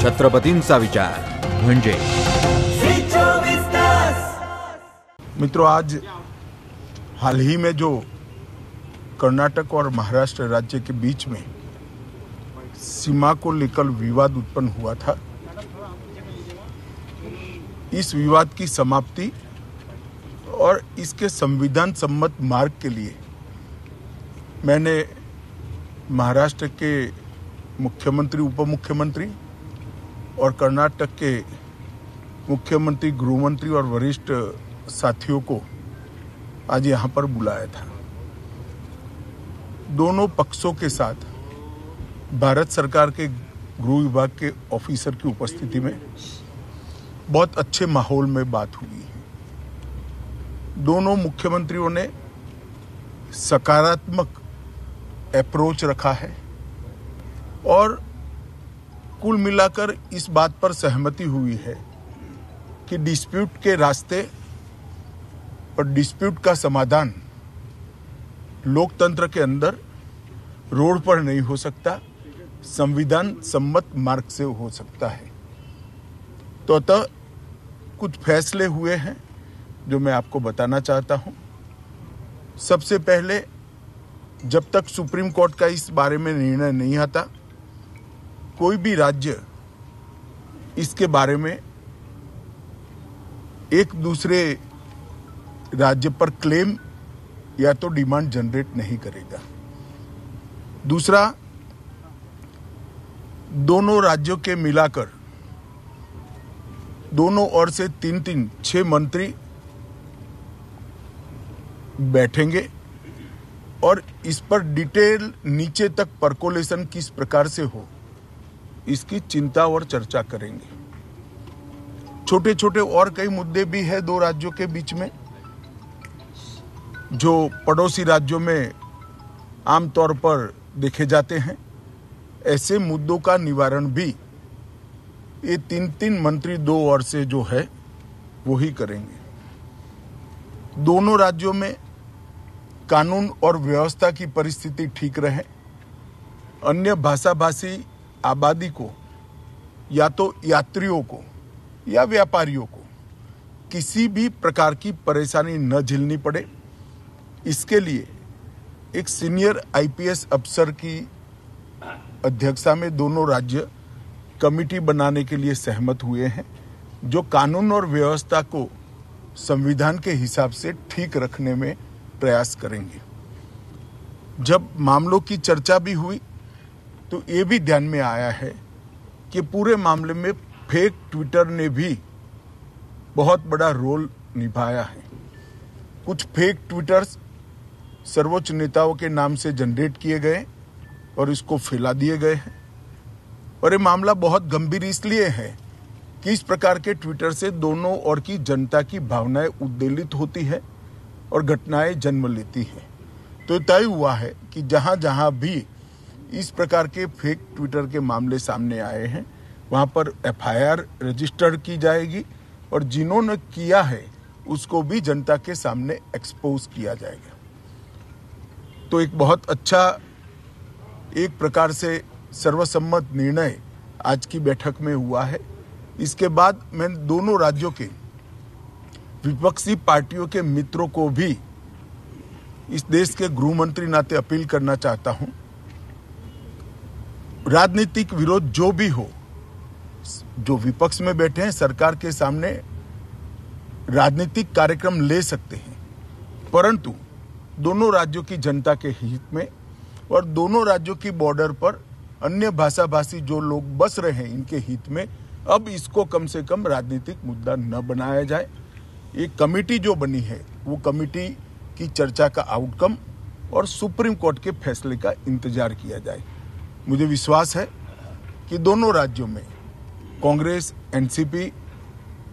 छत्रपतींचा विचार म्हणजे। मित्रों, आज हाल ही में जो कर्नाटक और महाराष्ट्र राज्य के बीच में सीमा को लेकर विवाद उत्पन्न हुआ था, इस विवाद की समाप्ति और इसके संविधान सम्मत मार्ग के लिए मैंने महाराष्ट्र के मुख्यमंत्री, उप मुख्यमंत्री और कर्नाटक के मुख्यमंत्री, गृहमंत्री और वरिष्ठ साथियों को आज यहाँ पर बुलाया था। दोनों पक्षों के साथ भारत सरकार के गृह विभाग के ऑफिसर की उपस्थिति में बहुत अच्छे माहौल में बात हुई है। दोनों मुख्यमंत्रियों ने सकारात्मक अप्रोच रखा है और कुल मिलाकर इस बात पर सहमति हुई है कि डिस्प्यूट के रास्ते और डिस्प्यूट का समाधान लोकतंत्र के अंदर रोड पर नहीं हो सकता, संविधान सम्मत मार्ग से हो सकता है। तो अतः कुछ फैसले हुए हैं जो मैं आपको बताना चाहता हूं। सबसे पहले, जब तक सुप्रीम कोर्ट का इस बारे में निर्णय नहीं आता, कोई भी राज्य इसके बारे में एक दूसरे राज्य पर क्लेम या तो डिमांड जनरेट नहीं करेगा। दूसरा, दोनों राज्यों के मिलाकर दोनों ओर से 6 मंत्री बैठेंगे और इस पर डिटेल नीचे तक परकोलेशन किस प्रकार से हो, इसकी चिंता और चर्चा करेंगे। छोटे छोटे और कई मुद्दे भी हैं दो राज्यों के बीच में, जो पड़ोसी राज्यों में आमतौर पर देखे जाते हैं। ऐसे मुद्दों का निवारण भी ये 3 मंत्री दो ओर से जो है वो ही करेंगे। दोनों राज्यों में कानून और व्यवस्था की परिस्थिति ठीक रहे, अन्य भाषाभाषी आबादी को या तो यात्रियों को या व्यापारियों को किसी भी प्रकार की परेशानी न झेलनी पड़े, इसके लिए एक सीनियर आईपीएस अफसर की अध्यक्षता में दोनों राज्य कमेटी बनाने के लिए सहमत हुए हैं, जो कानून और व्यवस्था को संविधान के हिसाब से ठीक रखने में प्रयास करेंगे। जब मामलों की चर्चा भी हुई तो ये भी ध्यान में आया है कि पूरे मामले में फेक ट्विटर ने भी बहुत बड़ा रोल निभाया है। कुछ फेक ट्विटर्स सर्वोच्च नेताओं के नाम से जनरेट किए गए और इसको फैला दिए गए हैं। और ये मामला बहुत गंभीर इसलिए है कि इस प्रकार के ट्विटर से दोनों ओर की जनता की भावनाएं उद्वेलित होती है और घटनाएं जन्म लेती हैं। तो तय हुआ है कि जहां जहां भी इस प्रकार के फेक ट्विटर के मामले सामने आए हैं, वहां पर एफआईआर रजिस्टर की जाएगी और जिन्होंने किया है उसको भी जनता के सामने एक्सपोज किया जाएगा। तो एक बहुत अच्छा, एक प्रकार से सर्वसम्मत निर्णय आज की बैठक में हुआ है। इसके बाद मैं दोनों राज्यों के विपक्षी पार्टियों के मित्रों को भी इस देश के गृह मंत्री नाते अपील करना चाहता हूं, राजनीतिक विरोध जो भी हो, जो विपक्ष में बैठे हैं सरकार के सामने राजनीतिक कार्यक्रम ले सकते हैं, परंतु दोनों राज्यों की जनता के हित में और दोनों राज्यों की बॉर्डर पर अन्य भाषाभाषी जो लोग बस रहे हैं इनके हित में अब इसको कम से कम राजनीतिक मुद्दा न बनाया जाए। एक कमेटी जो बनी है वो कमेटी की चर्चा का आउटकम और सुप्रीम कोर्ट के फैसले का इंतजार किया जाए। मुझे विश्वास है कि दोनों राज्यों में कांग्रेस, एनसीपी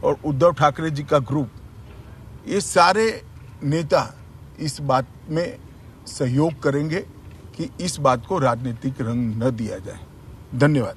और उद्धव ठाकरे जी का ग्रुप, ये सारे नेता इस बात में सहयोग करेंगे कि इस बात को राजनीतिक रंग न दिया जाए। धन्यवाद।